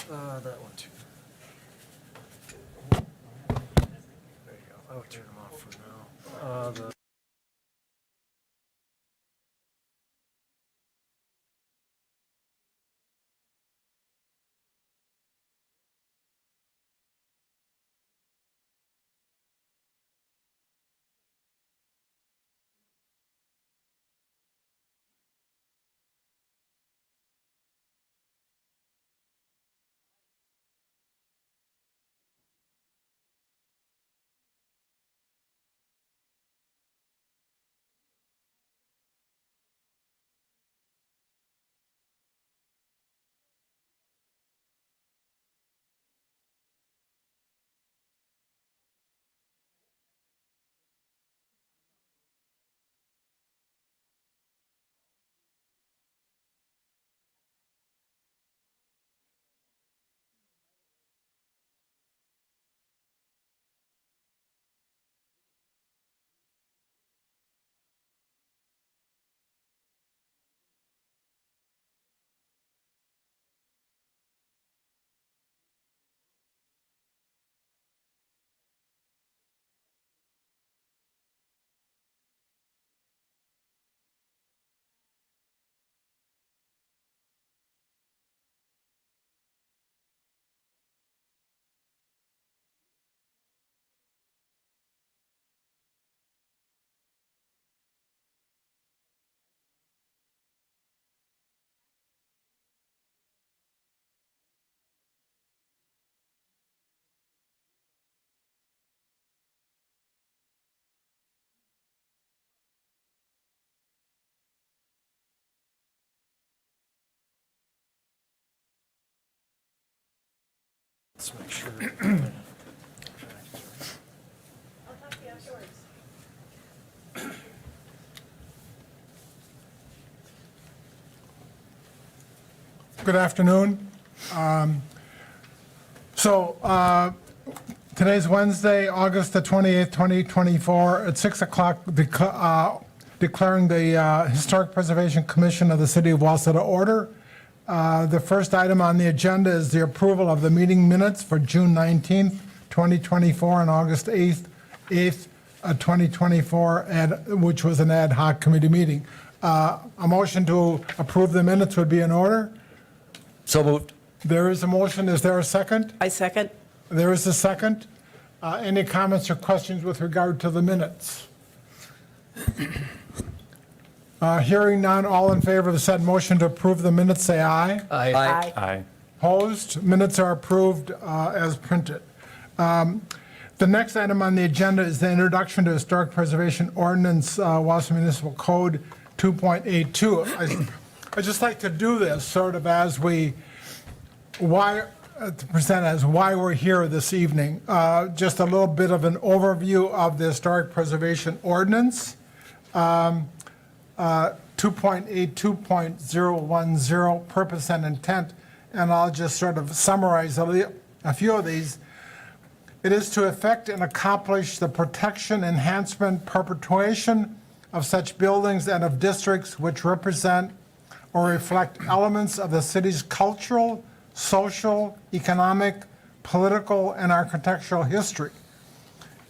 That one too. There you go. I would turn them off for now. Let's make sure. Good afternoon. Today's Wednesday, August the 28th, 2024, at 6 o'clock, declaring the Historic Preservation Commission of the City of Wausau to order. The first item on the agenda is the approval of the meeting minutes for June 19th, 2024, and August 8th, 2024, which was an ad hoc committee meeting. A motion to approve the minutes would be in order. So moved. There is a motion. Is there a second? I second. There is a second. Any comments or questions with regard to the minutes? Hearing none, all in favor of the said motion to approve the minutes, say aye. Aye. Aye. Opposed? Minutes are approved as printed. The next item on the agenda is the introduction to Historic Preservation Ordinance, Wausau Municipal Code 2.82. I'd just like to do this sort of as to present as why we're here this evening. Just a little bit of an overview of the Historic Preservation Ordinance. 2.82.010, purpose and intent, and I'll just sort of summarize a few of these. It is to effect and accomplish the protection, enhancement, perpetuation of such buildings and of districts which represent or reflect elements of the city's cultural, social, economic, political, and architectural history.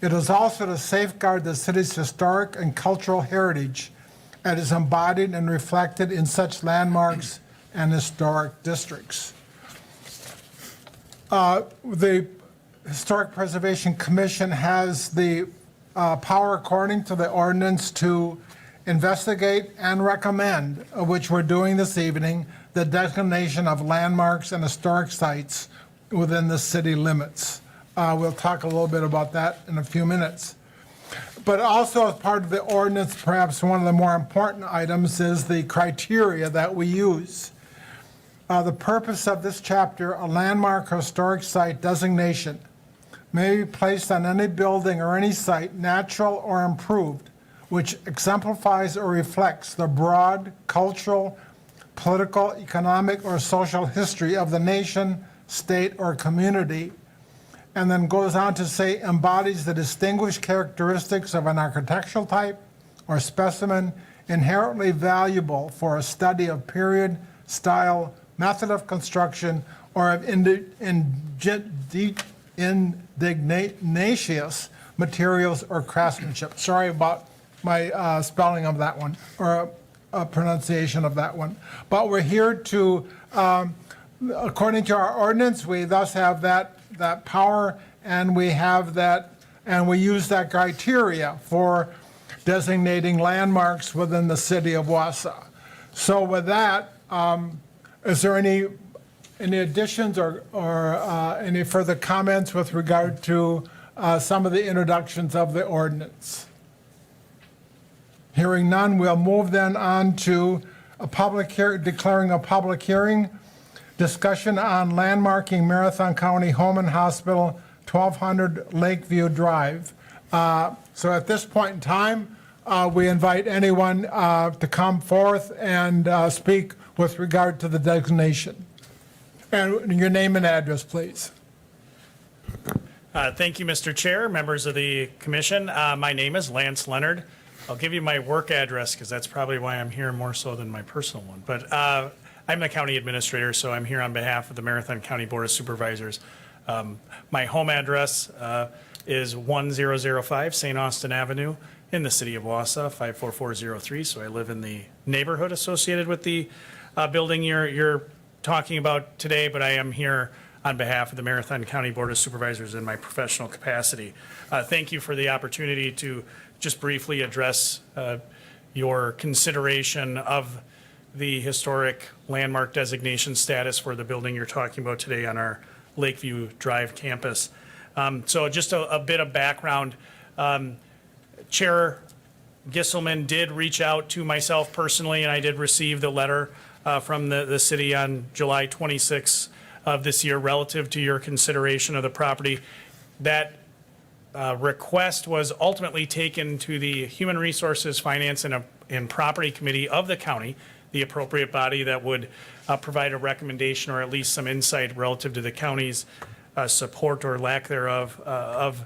It is also to safeguard the city's historic and cultural heritage and is embodied and reflected in such landmarks and historic districts. The Historic Preservation Commission has the power, according to the ordinance, to investigate and recommend, which we're doing this evening, the designation of landmarks and historic sites within the city limits. We'll talk a little bit about that in a few minutes. But also as part of the ordinance, perhaps one of the more important items is the criteria that we use. The purpose of this chapter, a landmark or historic site designation may be placed on any building or any site, natural or improved, which exemplifies or reflects the broad cultural, political, economic, or social history of the nation, state, or community, and then goes on to say embodies the distinguished characteristics of an architectural type or specimen inherently valuable for a study of period, style, method of construction, or of indignacious materials or craftsmanship. Sorry about my spelling of that one, or pronunciation of that one. But we're here to, according to our ordinance, we thus have that power, and we have that, and we use that criteria for designating landmarks within the city of Wausau. So with that, is there any additions or any further comments with regard to some of the introductions of the ordinance? Hearing none, we'll move then on to declaring a public hearing, discussion on landmarking Marathon County Home and Hospital, 1200 Lakeview Drive. So at this point in time, we invite anyone to come forth and speak with regard to the designation. And your name and address, please. Thank you, Mr. Chair, members of the commission. My name is Lance Leonard. I'll give you my work address because that's probably why I'm here more so than my personal one. But I'm the county administrator, so I'm here on behalf of the Marathon County Board of Supervisors. My home address is 1005 St. Austin Avenue in the city of Wausau, 54403. So I live in the neighborhood associated with the building you're talking about today, but I am here on behalf of the Marathon County Board of Supervisors in my professional capacity. Thank you for the opportunity to just briefly address your consideration of the historic landmark designation status for the building you're talking about today on our Lakeview Drive campus. So just a bit of background. Chair Gisselman did reach out to myself personally, and I did receive the letter from the city on July 26th of this year relative to your consideration of the property. That request was ultimately taken to the Human Resources, Finance, and Property Committee of the county, the appropriate body that would provide a recommendation or at least some insight relative to the county's support or lack thereof of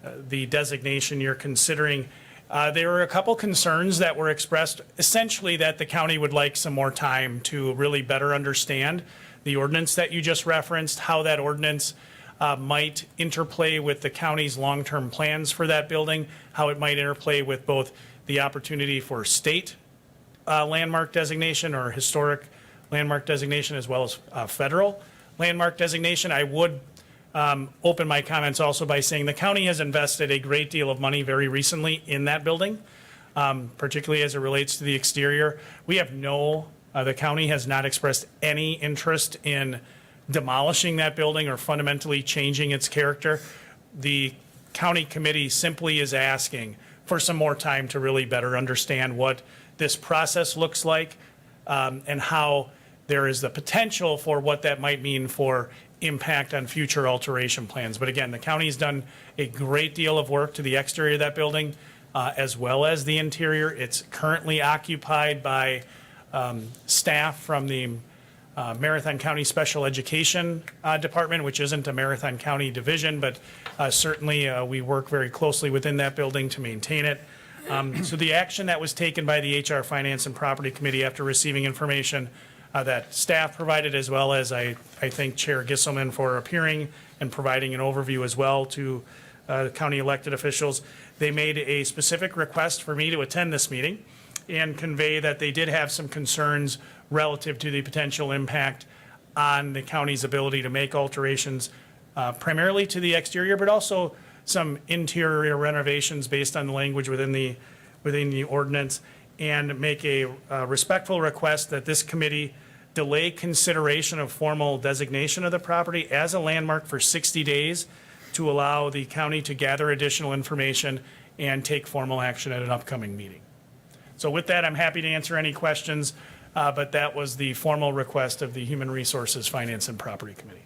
the designation you're considering. There were a couple concerns that were expressed, essentially that the county would like some more time to really better understand the ordinance that you just referenced, how that ordinance might interplay with the county's long-term plans for that building, how it might interplay with both the opportunity for state landmark designation or historic landmark designation as well as federal landmark designation. I would open my comments also by saying the county has invested a great deal of money very recently in that building, particularly as it relates to the exterior. We have the county has not expressed any interest in demolishing that building or fundamentally changing its character. The county committee simply is asking for some more time to really better understand what this process looks like and how there is the potential for what that might mean for impact on future alteration plans. But again, the county's done a great deal of work to the exterior of that building as well as the interior. It's currently occupied by staff from the Marathon County Special Education Department, which isn't a Marathon County division, but certainly we work very closely within that building to maintain it. So the action that was taken by the HR, Finance, and Property Committee after receiving information that staff provided, as well as I thank Chair Gisselman for appearing and providing an overview as well to county elected officials. They made a specific request for me to attend this meeting and convey that they did have some concerns relative to the potential impact on the county's ability to make alterations, primarily to the exterior, but also some interior renovations based on the language within the ordinance, and make a respectful request that this committee delay consideration of formal designation of the property as a landmark for 60 days to allow the county to gather additional information and take formal action at an upcoming meeting. So with that, I'm happy to answer any questions, but that was the formal request of the Human Resources, Finance, and Property Committee.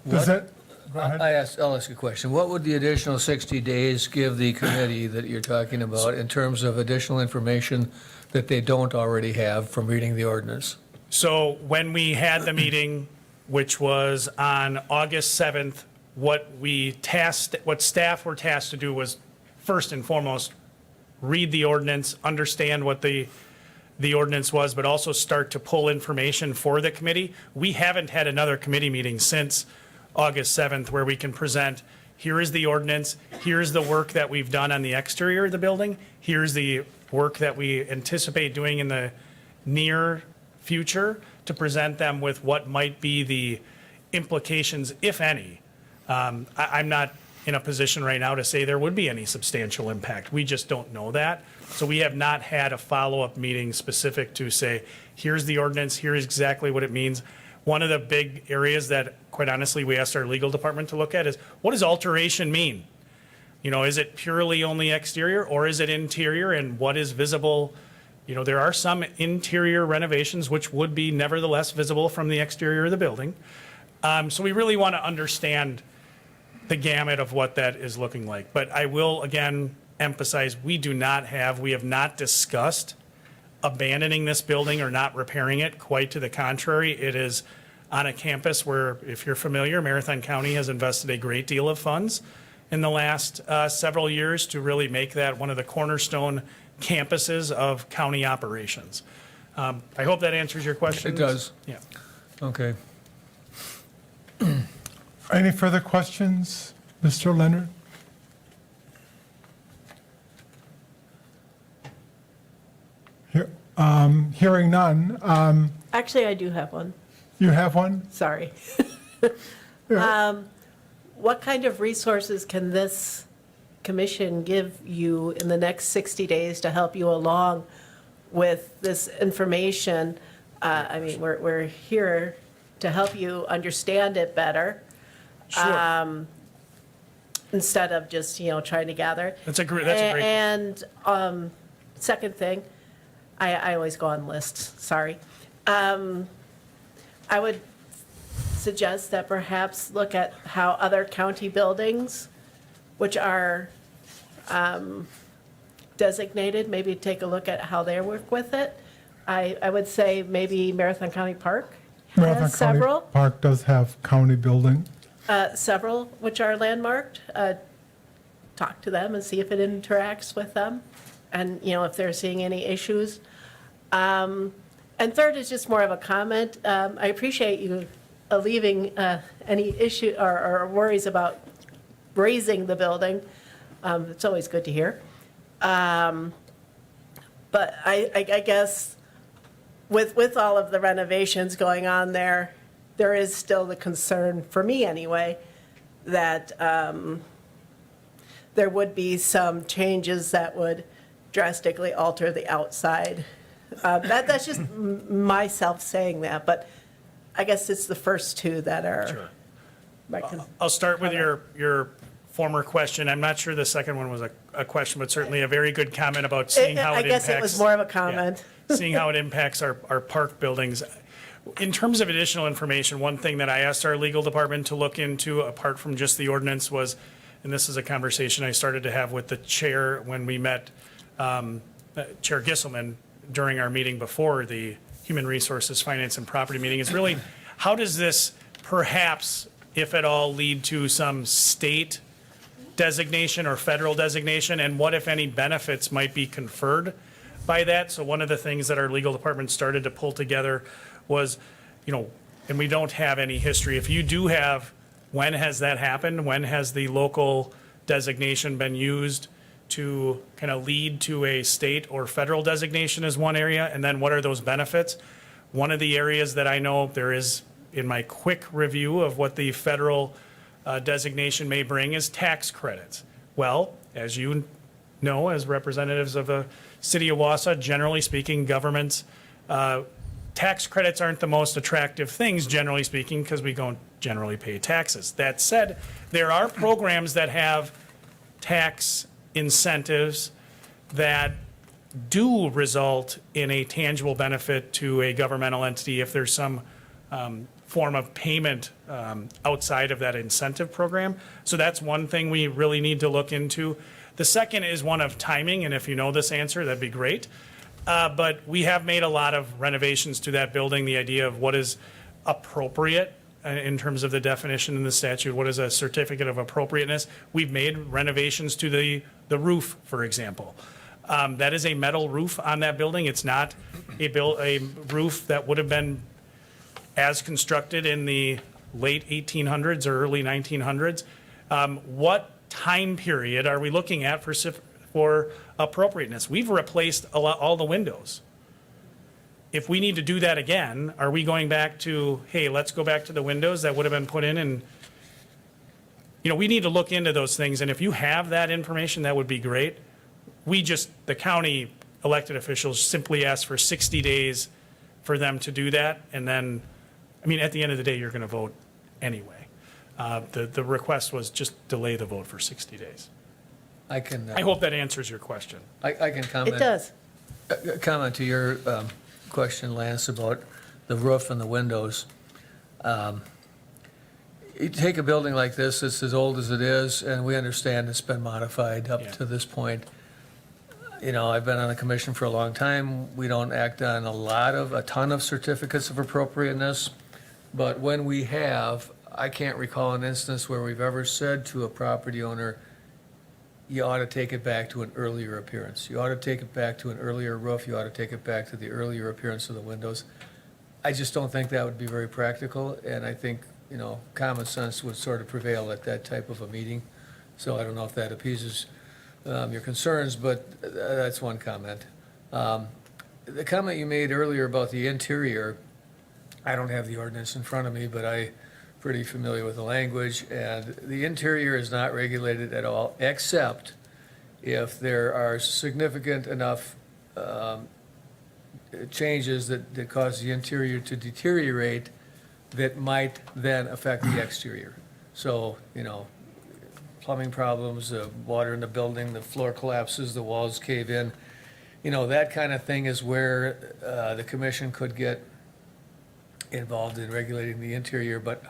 Does it? Go ahead. I'll ask a question. What would the additional 60 days give the committee that you're talking about in terms of additional information that they don't already have from reading the ordinance? So when we had the meeting, which was on August 7th, what staff were tasked to do was first and foremost read the ordinance, understand what the the ordinance was, but also start to pull information for the committee. We haven't had another committee meeting since August 7th where we can present, here is the ordinance, here's the work that we've done on the exterior of the building, here's the work that we anticipate doing in the near future, to present them with what might be the implications, if any. I'm not in a position right now to say there would be any substantial impact. We just don't know that. So we have not had a follow-up meeting specific to say, here's the ordinance, here's exactly what it means. One of the big areas that, quite honestly, we asked our legal department to look at is, what does alteration mean? You know, is it purely only exterior, or is it interior, and what is visible? You know, there are some interior renovations which would be nevertheless visible from the exterior of the building. So we really want to understand the gamut of what that is looking like. But I will, again, emphasize, we have not discussed abandoning this building or not repairing it. Quite to the contrary, it is on a campus where, if you're familiar, Marathon County has invested a great deal of funds in the last several years to really make that one of the cornerstone campuses of county operations. I hope that answers your question. It does. Yeah. Okay. Any further questions, Mr. Leonard? Hearing none. Actually, I do have one. You have one? Sorry. What kind of resources can this commission give you in the next 60 days to help you along with this information? I mean, we're here to help you understand it better. Sure. Instead of just, trying to gather. That's a great. And second thing, I always go on lists, sorry. I would suggest that perhaps look at how other county buildings, which are designated, maybe take a look at how they work with it. I would say maybe Marathon County Park Marathon has County several. Park does have county building. Several which are landmarked. Talk to them and see if it interacts with them, and if they're seeing any issues. And third is just more of a comment. I appreciate you leaving any issue or worries about raising the building. It's always good to hear. But I guess with all of the renovations going on there is still the concern, for me anyway, that there would be some changes that would drastically alter the outside. That's just myself saying that, but I guess it's the first two that are. Sure. my con- I'll start with your former question. I'm not sure the second one was a question, but certainly a very good comment about seeing how it impacts. I guess it was more of a comment. Yeah, seeing how it impacts our park buildings. In terms of additional information, one thing that I asked our legal department to look into, apart from just the ordinance, was, and this is a conversation I started to have with the chair when we met, Chair Gisselman, during our meeting before the Human Resources, Finance, and Property meeting, is really, how does this perhaps, if at all, lead to some state designation or federal designation, and what, if any, benefits might be conferred by that? So one of the things that our legal department started to pull together was, and we don't have any history. If you do have, when has that happened? When has the local designation been used to kind of lead to a state or federal designation is one area, and then what are those benefits? One of the areas that I know there is, in my quick review of what the federal designation may bring, is tax credits. Well, as you know, as representatives of the city of Wausau, generally speaking, governments, tax credits aren't the most attractive things, generally speaking, because we don't generally pay taxes. That said, there are programs that have tax incentives that do result in a tangible benefit to a governmental entity if there's some form of payment outside of that incentive program. So that's one thing we really need to look into. The second is one of timing, and if you know this answer, that'd be great. But we have made a lot of renovations to that building. The idea of what is appropriate in terms of the definition in the statute, what is a certificate of appropriateness? We've made renovations to the roof, for example. That is a metal roof on that building. It's not a roof that would have been as constructed in the late 1800s or early 1900s, what time period are we looking at for appropriateness? We've replaced all the windows. If we need to do that again, are we going back to, hey, let's go back to the windows that would have been put in? And, we need to look into those things. And if you have that information, that would be great. The county elected officials simply ask for 60 days for them to do that. And then, at the end of the day, you're going to vote anyway. The request was just delay the vote for 60 days. I can, I hope that answers your question. I can comment. It does. Comment to your question, Lance, about the roof and the windows. You take a building like this, it's as old as it is, and we understand it's been modified up Yeah. to this point. I've been on the commission for a long time. We don't act on a ton of certificates of appropriateness. But when we have, I can't recall an instance where we've ever said to a property owner, you ought to take it back to an earlier appearance. You ought to take it back to an earlier roof. You ought to take it back to the earlier appearance of the windows. I just don't think that would be very practical, and I think, common sense would sort of prevail at that type of a meeting. So I don't know if that appeases your concerns, but that's one comment. The comment you made earlier about the interior, I don't have the ordinance in front of me, but I'm pretty familiar with the language, and the interior is not regulated at all, except if there are significant enough changes that cause the interior to deteriorate that might then affect the exterior. So, plumbing problems, water in the building, the floor collapses, the walls cave in, that kind of thing is where the commission could get involved in regulating the interior, but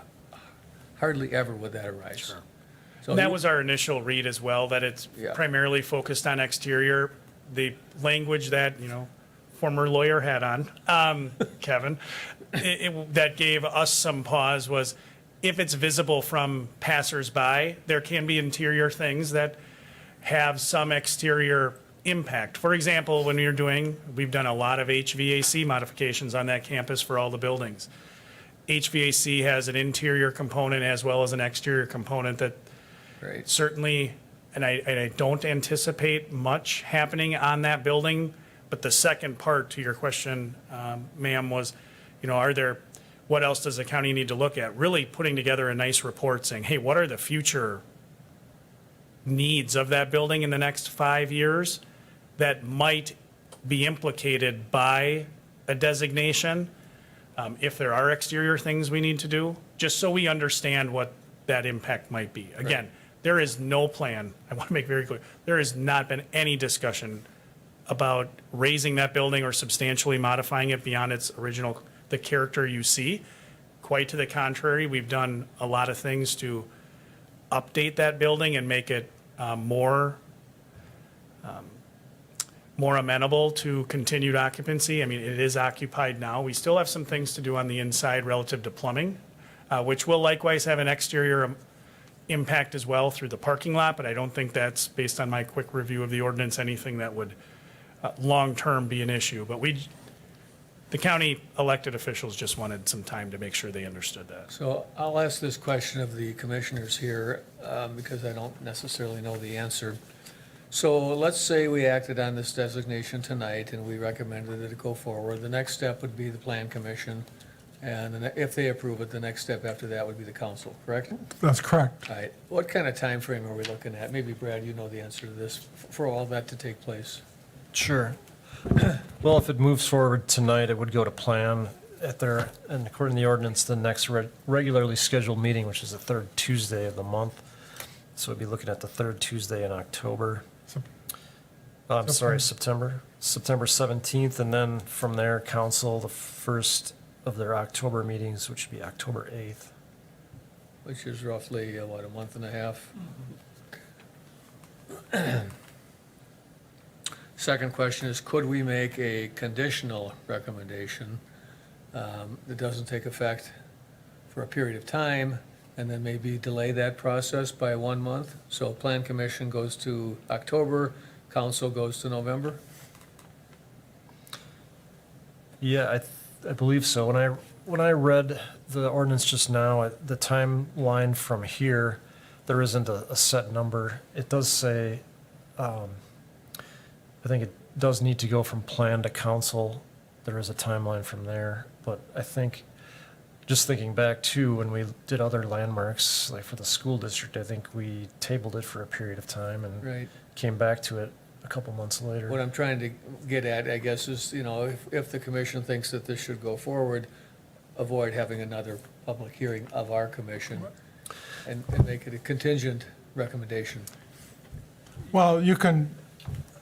hardly ever would that arise. Sure. So That was our initial read as well, that it's Yeah. primarily focused on exterior. The language that, former lawyer had on, Kevin, that gave us some pause was if it's visible from passersby, there can be interior things that have some exterior impact. For example, we've done a lot of HVAC modifications on that campus for all the buildings. HVAC has an interior component as well as an exterior component that Right. certainly, and I don't anticipate much happening on that building. But the second part to your question, ma'am, was, what else does the county need to look at? Really putting together a nice report saying, hey, what are the future needs of that building in the next 5 years that might be implicated by a designation? If there are exterior things we need to do, just so we understand what that impact might be. Again, there is no plan, I want to make very clear, there has not been any discussion about raising that building or substantially modifying it beyond its original, the character you see. Quite to the contrary, we've done a lot of things to update that building and make it more amenable to continued occupancy. It is occupied now. We still have some things to do on the inside relative to plumbing, which will likewise have an exterior impact as well through the parking lot, but I don't think that's, based on my quick review of the ordinance, anything that would long-term be an issue. But the county elected officials just wanted some time to make sure they understood that. So I'll ask this question of the commissioners here, because I don't necessarily know the answer. So let's say we acted on this designation tonight and we recommended that it go forward. The next step would be the plan commission, and if they approve it, the next step after that would be the council, correct? That's correct. All right. What kind of time frame are we looking at? Maybe Brad, you know the answer to this, for all that to take place. Sure. Well, if it moves forward tonight, it would go to plan and according to the ordinance, the next regularly scheduled meeting, which is the third Tuesday of the month. So we'd be looking at the third Tuesday in October. I'm sorry, September 17th, and then from there, council, the first of their October meetings, which would be October 8th. Which is roughly, a month and a half? Second question is, could we make a conditional recommendation that doesn't take effect for a period of time, and then maybe delay that process by 1 month? So Plan Commission goes to October, council goes to November? Yeah, I believe so. When I read the ordinance just now, the timeline from here, there isn't a set number. It does say, I think it does need to go from plan to council. There is a timeline from there, but I think, just thinking back to when we did other landmarks, like for the school district, I think we tabled it for a period of time and Right. came back to it a couple months later. What I'm trying to get at, I guess, is, if the commission thinks that this should go forward, avoid having another public hearing of our commission and make it a contingent recommendation. Well,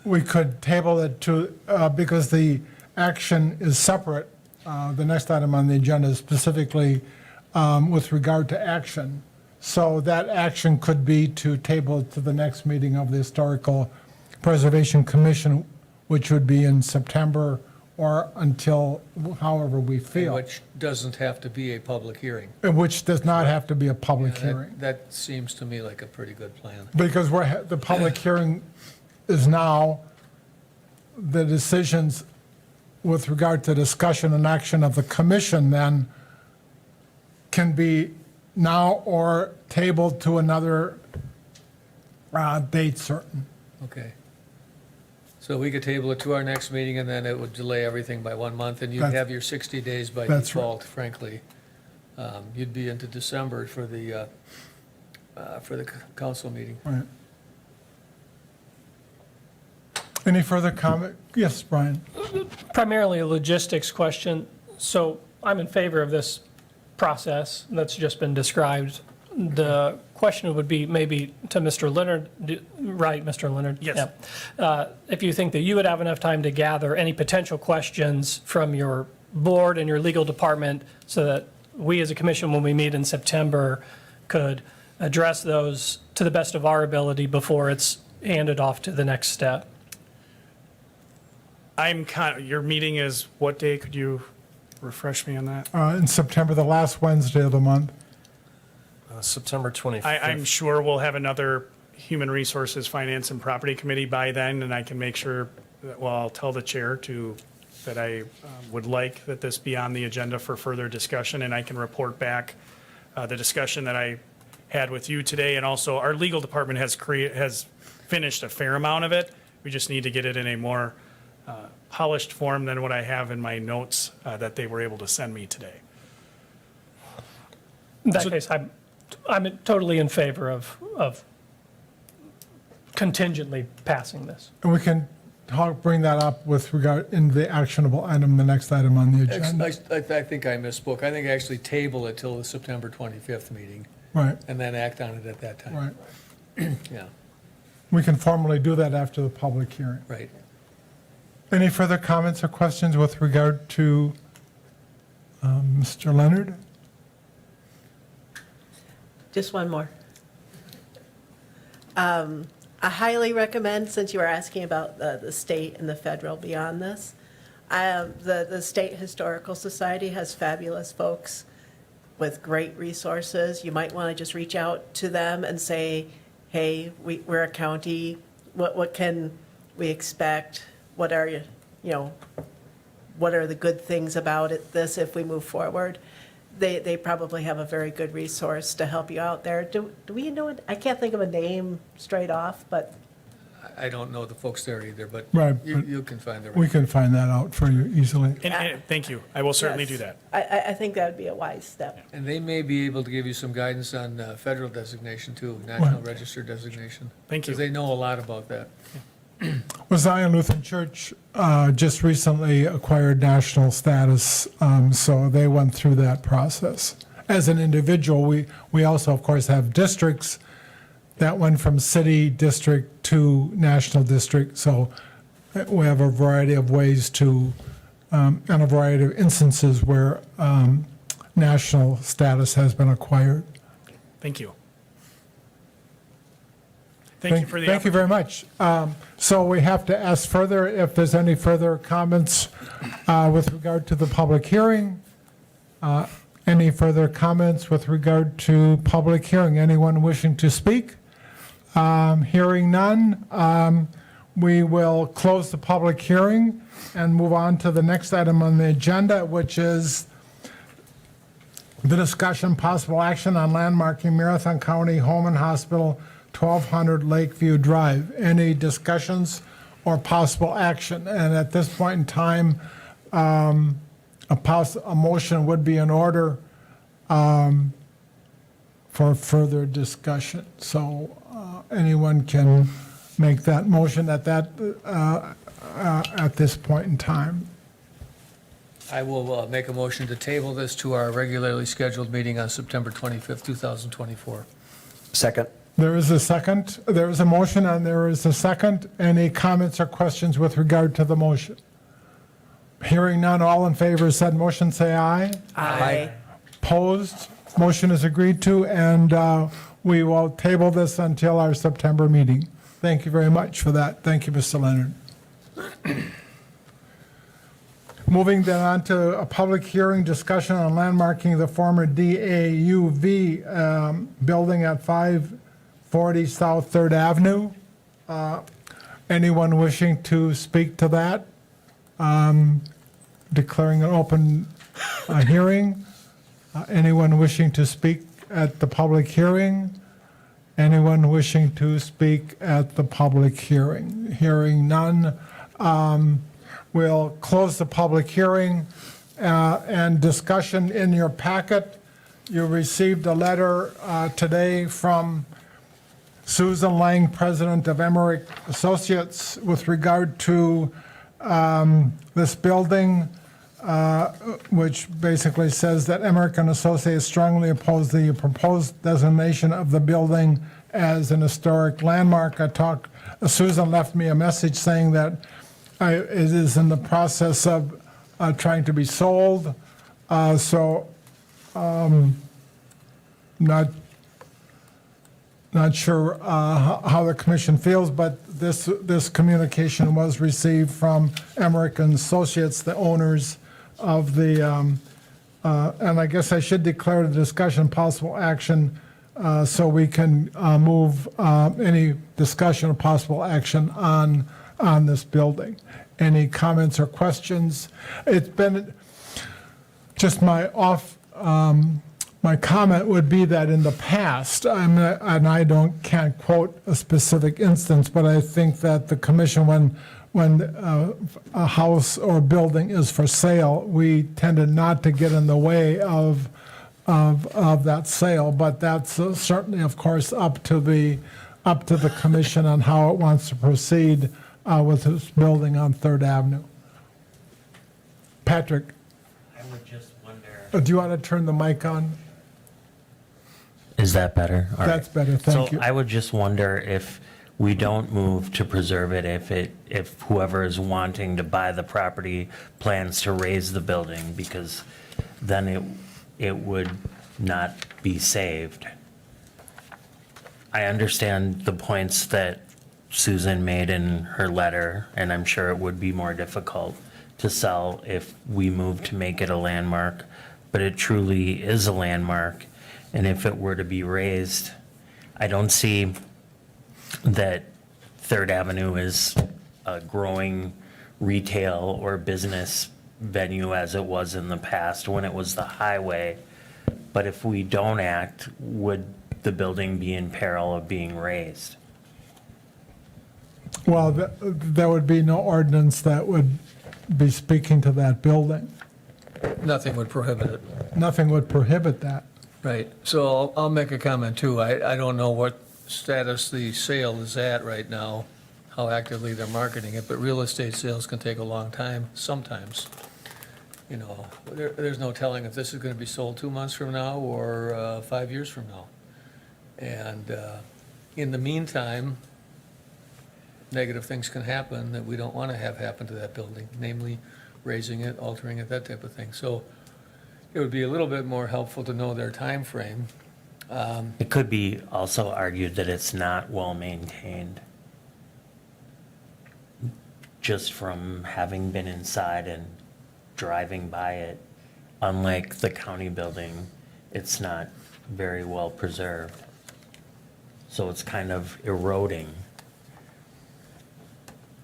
we could table it to, because the action is separate. The next item on the agenda is specifically with regard to action. So that action could be to table it to the next meeting of the Historical Preservation Commission, which would be in September or until however we feel, Which doesn't have to be a public hearing. which does not have to be a public That- hearing. That seems to me like a pretty good plan. Because the public hearing is now, the decisions with regard to discussion and action of the commission then can be now or tabled to another date certain. Okay. So we could table it to our next meeting, and then it would delay everything by 1 month, and you'd That's- have your 60 days by That's right. default, frankly. You'd be into December for the council meeting. Right. Any further comment? Yes, Brian? Primarily a logistics question. So I'm in favor of this process that's just been described. The question would be maybe to Mr. Leonard, right, Mr. Leonard? Yes. Yeah. If you think that you would have enough time to gather any potential questions from your board and your legal department so that we as a commission, when we meet in September, could address those to the best of our ability before it's handed off to the next step. Your meeting is what day? Could you refresh me on that? In September, the last Wednesday of the month. September 25th. I'm sure we'll have another Human Resources, Finance, and Property Committee by then, and I can make sure, I'll tell the chair that I would like that this be on the agenda for further discussion, and I can report back the discussion that I had with you today, and also our legal department has finished a fair amount of it. We just need to get it in a more polished form than what I have in my notes that they were able to send me today. In that case, I'm totally in favor of contingently passing this. And we can bring that up with regard in the actionable item, the next item on the agenda. I think I misspoke. I think actually table it till the September 25th meeting, Right, and then act on it at that time. right. Yeah, We can formally do that after the public hearing. right. Any further comments or questions with regard to Mr. Leonard? Just one more. I highly recommend, since you were asking about the state and the federal beyond this, the State Historical Society has fabulous folks with great resources. You might want to just reach out to them and say, hey, we're a county, what can we expect? What are what are the good things about this if we move forward? They probably have a very good resource to help you out there. Do we know it? I can't think of a name straight off, but I don't know the folks there either, but Right, you but you can find the. We can find that out for you easily. And thank you. I will certainly do yes, that. I think that would be a wise step. And they may be able to give you some guidance on federal designation too, National Well- Register designation. Thank you. Because they know a lot about that. Well, Zion Lutheran Church just recently acquired national status, so they went through that process. As an individual, we also, of course, have districts that went from city district to national district, so we have a variety of ways to, and a variety of instances where national status has been acquired. Thank you. Thank you for the Thank you very much. So we have to ask further if there's any further comments with regard to the public hearing. Any further comments with regard to public hearing? Anyone wishing to speak? Hearing none, we will close the public hearing and move on to the next item on the agenda, which is the discussion possible action on landmarking Marathon County Home and Hospital, 1200 Lakeview Drive. Any discussions or possible action? And at this point in time, a motion would be in order for further discussion. So anyone can make that motion at this point in time. I will make a motion to table this to our regularly scheduled meeting on September 25th, 2024. Second. There is a second, there is a motion and there is a second. Any comments or questions with regard to the motion? Hearing none, all in favor of said motion, say aye. Aye. Opposed? Motion is agreed to, and we will table this until our September meeting. Thank you very much for that. Thank you, Mr. Leonard. Moving then on to a public hearing discussion on landmarking the former DAUV building at 540 South 3rd Avenue. Anyone wishing to speak to that? Declaring an open hearing. Anyone wishing to speak at the public hearing? Anyone wishing to speak at the public hearing? Hearing none. We'll close the public hearing and discussion in your packet. You received a letter today from Susan Lang, president of Emmerich Associates, with regard to this building, which basically says that Emmerich and Associates strongly oppose the proposed designation of the building as an historic landmark. Susan left me a message saying that it is in the process of trying to be sold. Not sure how the commission feels, but this communication was received from Emmerich and Associates, the owners of the, and I guess I should declare the discussion possible action so we can move any discussion of possible action on this building. Any comments or questions? It's been just my comment would be that in the past, and I can't quote a specific instance, but I think that the commission, when a house or building is for sale, we tended not to get in the way of that sale. But that's certainly, of course, up to the commission on how it wants to proceed with this building on 3rd Avenue. Patrick, I would just wonder. do you want to turn the mic on? Is that better? All That's right. better, thank you. So I would just wonder if we don't move to preserve it, if whoever is wanting to buy the property plans to raise the building, because then it would not be saved. I understand the points that Susan made in her letter, and I'm sure it would be more difficult to sell if we move to make it a landmark, but it truly is a landmark. And if it were to be raised, I don't see that 3rd Avenue is a growing retail or business venue as it was in the past when it was the highway. But if we don't act, would the building be in peril of being raised? Well, there would be no ordinance that would be speaking to that building. Nothing would prohibit it. Nothing would prohibit that. Right, so I'll make a comment too. I don't know what status the sale is at right now, how actively they're marketing it, but real estate sales can take a long time sometimes. You know, there's no telling if this is going to be sold 2 months from now or 5 years from now. And in the meantime, negative things can happen that we don't want to have happen to that building, namely raising it, altering it, that type of thing. So it would be a little bit more helpful to know their time frame. It could be also argued that it's not well-maintained. Just from having been inside and driving by it, unlike the county building, it's not very well preserved. So it's kind of eroding.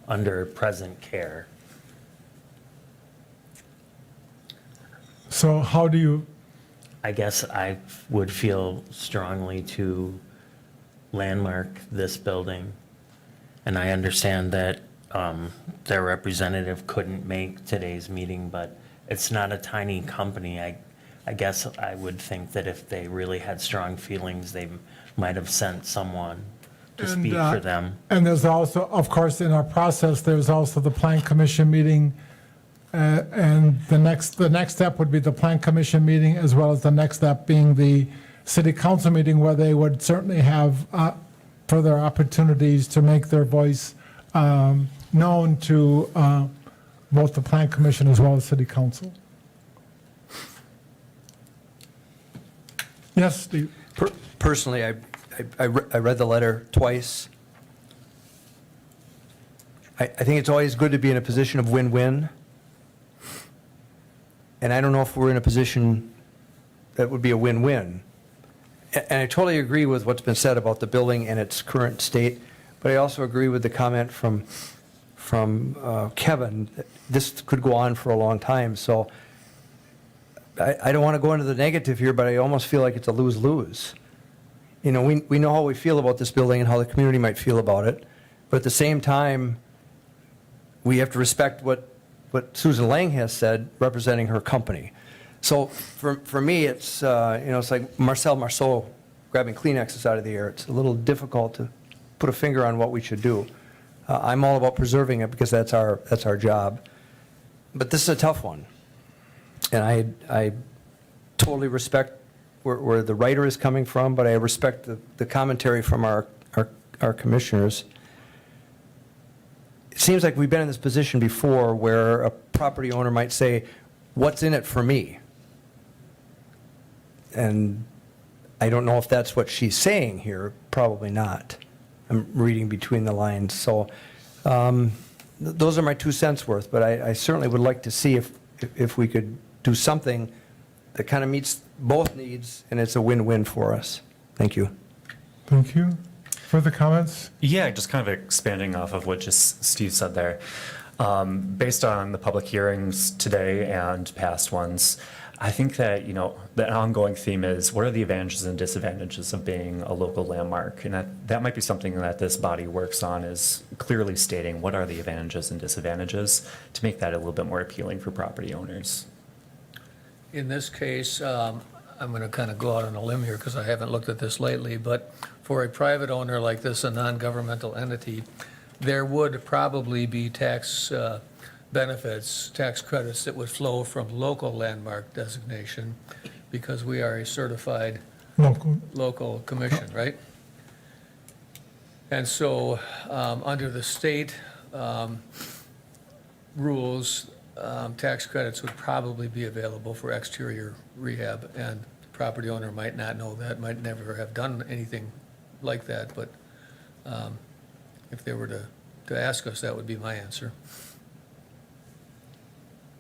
under present care. So how do you, I guess I would feel strongly to landmark this building. And I understand that their representative couldn't make today's meeting, but it's not a tiny company. I guess I would think that if they really had strong feelings, they might have sent someone to And, speak for them. and there's also, of course, in our process, there's also the Plan Commission meeting. And the next step would be the Plan Commission meeting, as well as the next step being the City Council meeting, where they would certainly have further opportunities to make their voice known to both the Plan Commission as well as City Council. Yes, Steve? Personally, I read the letter twice. I think it's always good to be in a position of win-win. And I don't know if we're in a position that would be a win-win. And I totally agree with what's been said about the building and its current state, but I also agree with the comment from Kevin, that this could go on for a long time. So I don't want to go into the negative here, but I almost feel like it's a lose-lose. You know, we know how we feel about this building and how the community might feel about it, but at the same time, we have to respect what Susan Lang has said, representing her company. So for me, it's, it's like Marcel Marceau grabbing Kleenexes out of the air. It's a little difficult to put a finger on what we should do. I'm all about preserving it because that's our job. But this is a tough one. And I totally respect where the writer is coming from, but I respect the commentary from our commissioners. It seems like we've been in this position before where a property owner might say, what's in it for me? And I don't know if that's what she's saying here, probably not. I'm reading between the lines. So those are my 2 cents worth, but I certainly would like to see if we could do something that kind of meets both needs and it's a win-win for us. Thank you. Thank you. Further comments? Yeah, just kind of expanding off of what just Steve said there. Based on the public hearings today and past ones, I think that, the ongoing theme is what are the advantages and disadvantages of being a local landmark? And that might be something that this body works on, is clearly stating what are the advantages and disadvantages to make that a little bit more appealing for property owners. In this case, I'm going to kind of go out on a limb here because I haven't looked at this lately, but for a private owner like this, a non-governmental entity, there would probably be tax benefits, tax credits that would flow from local landmark designation because we are a certified local commission, right? And so under the state rules, tax credits would probably be available for exterior rehab, and the property owner might not know that, might never have done anything like that, but if they were to ask us, that would be my answer.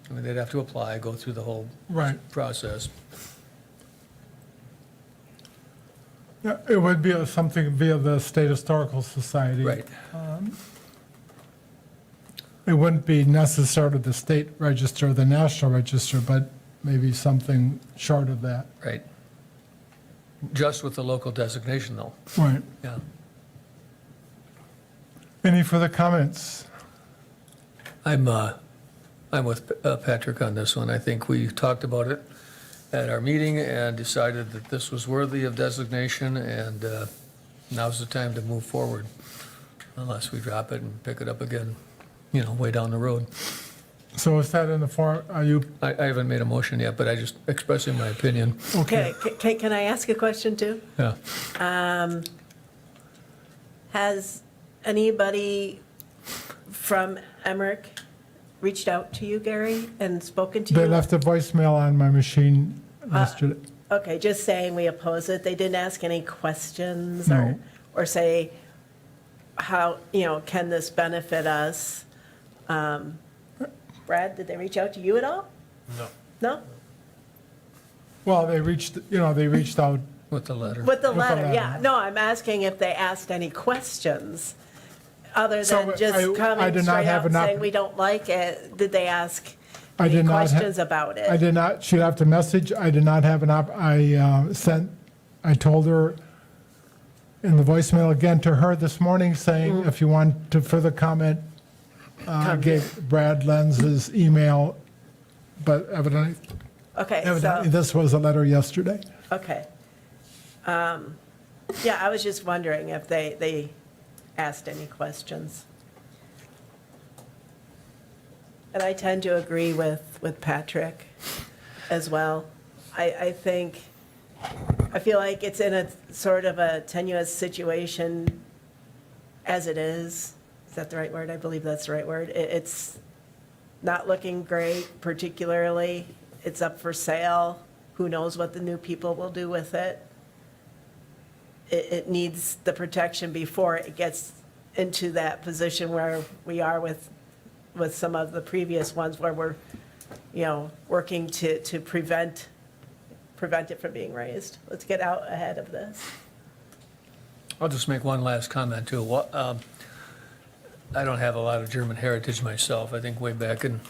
I mean, they'd have to apply, go through the whole Right. process. Yeah, it would be something via the State Historical Society. Right. It wouldn't be necessarily the state register, the national register, but maybe something short of that. Right. Just with the local designation, though. Right. Yeah. Any further comments? I'm with Patrick on this one. I think we talked about it at our meeting and decided that this was worthy of designation, and now's the time to move forward, unless we drop it and pick it up again, way down the road. So is that in the form, are you, I haven't made a motion yet, but I just expressing my opinion. okay. Can I ask a question too? Yeah. Has anybody from Emmerich reached out to you, Gary, and spoken to you? They left a voicemail on my machine yesterday. Okay, just saying we oppose it. They didn't ask any questions No. or say how, can this benefit us? Brad, did they reach out to you at all? No. No? Well, they reached out. With the letter. With the the letter, letter. yeah. No, I'm asking if they asked any questions Other So than just I did coming not straight have out and enough- saying we don't like it, did they ask I any did not ha- questions about it? I did not, she left a message, I did not have I told her in the voicemail again to her this morning saying, if you want to further comment, I Come gave Brad Lenz's email, but evidently Okay, so, this was a letter yesterday. okay. Yeah, I was just wondering if they asked any questions. And I tend to agree with Patrick as well. I feel like it's in a sort of a tenuous situation as it is. Is that the right word? I believe that's the right word. It's not looking great particularly. It's up for sale. Who knows what the new people will do with it? It needs the protection before it gets into that position where we are with some of the previous ones where we're, working to prevent it from being raised. Let's get out ahead of this. I'll just make one last comment, too. I don't have a lot of German heritage myself. I think way back in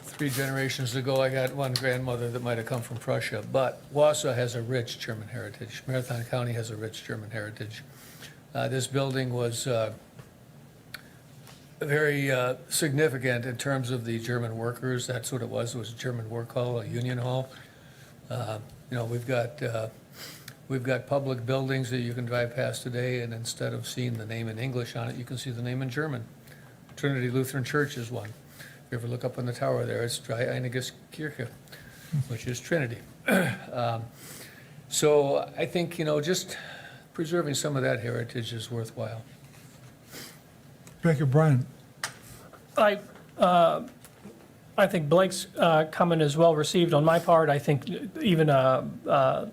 3 generations ago, I got one grandmother that might have come from Prussia. But Wausau has a rich German heritage. Marathon County has a rich German heritage. This building was very significant in terms of the German workers. That's what it was a German work hall, a union hall. We've got public buildings that you can drive past today, and instead of seeing the name in English on it, you can see the name in German. Trinity Lutheran Church is one. If you ever look up on the tower there, it's Dreieiniges which is Trinity. So I think, just preserving some of that heritage is worthwhile. Thank you, Brian. I think Blake's comment is well received on my part. I think even a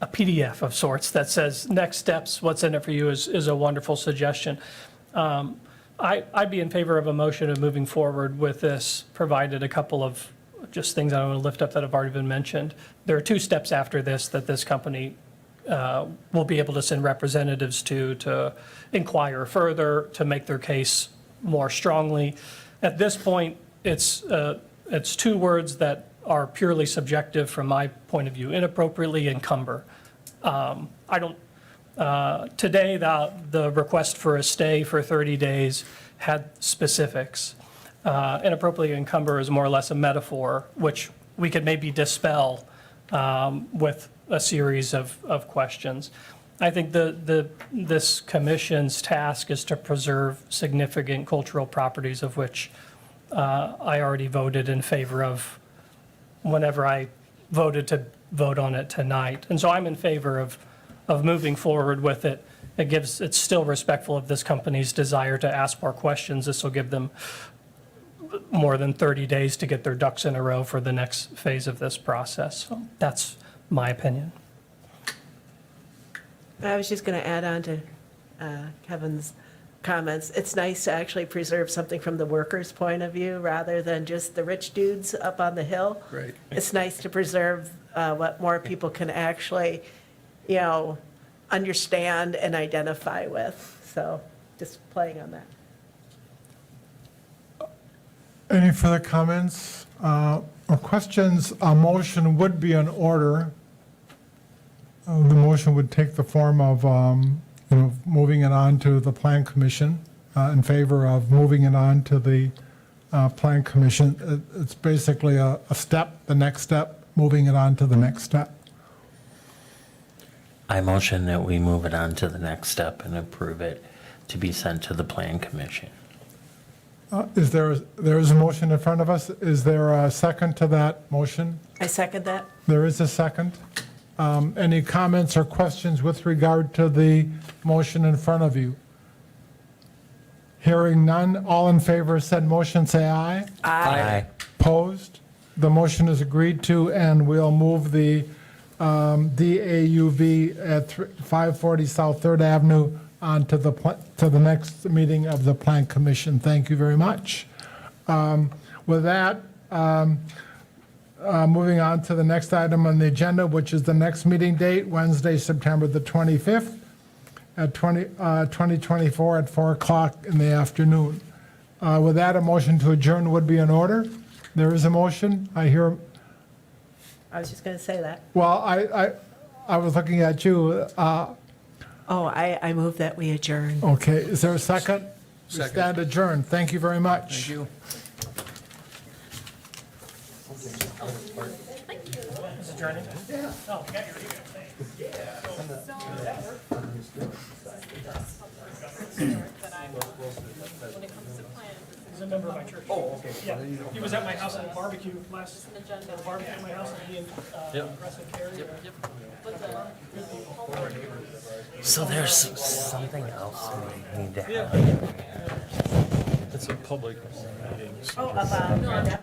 PDF of sorts that says next steps, what's in it for you is a wonderful suggestion. I'd be in favor of a motion of moving forward with this, provided a couple of just things I want to lift up that have already been mentioned. There are 2 steps after this that this company will be able to send representatives to inquire further, to make their case more strongly. At this point, it's 2 words that are purely subjective from my point of view, inappropriately encumber. Today, the request for a stay for 30 days had specifics. Inappropriately encumber is more or less a metaphor, which we could maybe dispel with a series of questions. I think this commission's task is to preserve significant cultural properties, of which I already voted in favor of whenever I voted to vote on it tonight. And so I'm in favor of moving forward with it. It's still respectful of this company's desire to ask more questions. This will give them more than 30 days to get their ducks in a row for the next phase of this process. So that's my opinion. I was just going to add on to Kevin's comments. It's nice to actually preserve something from the workers' point of view rather than just the rich dudes up on the hill. Right. It's nice to preserve what more people can actually, understand and identify with. So just playing on that. Any further comments or questions? A motion would be in order. The motion would take the form of, moving it on to the Plan Commission, in favor of moving it on to the Plan Commission. It's basically a step, the next step, moving it on to the next step. I motion that we move it on to the next step and approve it to be sent to the Plan Commission. There is a motion in front of us. Is there a second to that motion? I second that. There is a second. Any comments or questions with regard to the motion in front of you? Hearing none, all in favor of said motion, say aye. Aye. Opposed? The motion is agreed to, and we'll move the DAUV at 540 South 3rd Avenue on to the next meeting of the Plan Commission. Thank you very much. With that, moving on to the next item on the agenda, which is the next meeting date, Wednesday, September the 25th, at 2024 at 4 o'clock in the afternoon. With that, a motion to adjourn would be in order. There is a motion. I hear, I was just going to say that. well, I was looking at you. Oh, I move that we adjourn. Okay, is there a second? We Second. stand adjourned. Thank you very much. Thank you. He's a member of my church. Oh, okay. Yeah, he was at my house at a barbecue last, barbecue at my house, and he and Russell Carey. So there's something else we need to have. It's a public meeting. Oh, about